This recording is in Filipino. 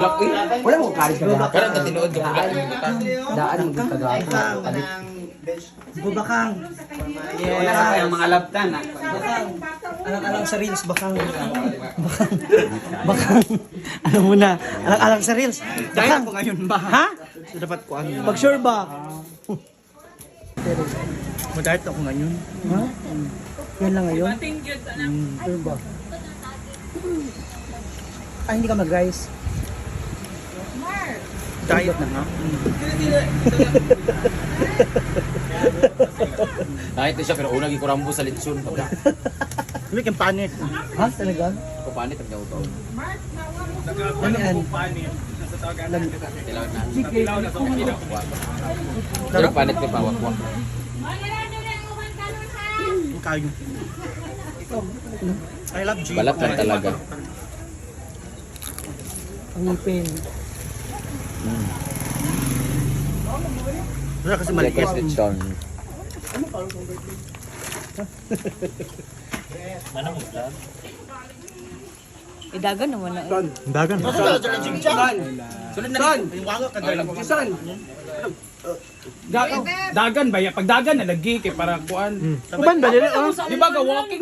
Wala mo kalit ka lahat. Pero ang tinuod ka pula. Daan mo dito Ikaw, kalit. Bubakang. Wala na kayang mga labtan. Bakang. Alang-alang sa reels, bakang. Bakang. Bakang. Ano muna? Alang-alang sa reels. Bakang. Ko ngayon ba? Ha? So dapat ko ang Mag-sure ba? mag-diet ako ngayon. Ha? Yan lang ngayon? Sure ba? Ay, hindi ka mag-rice. Diet na nga. Kahit na siya pero unang ikurambo sa litsun. Hindi kang panit. Ha? Talaga? Kung paano ito niya ito. Ano yan? Kailangan na. Pero panit may pawak-wak. Kayo. I love G. Balat lang talaga. Ang ngipin. Wala kasi maliit. Lekos litsun. Idagan naman na. Dagan. Sunod na rin. Dagan ba ya? Pag dagan na lagi kay para kuan. Uban ba dili? Di ba ga walking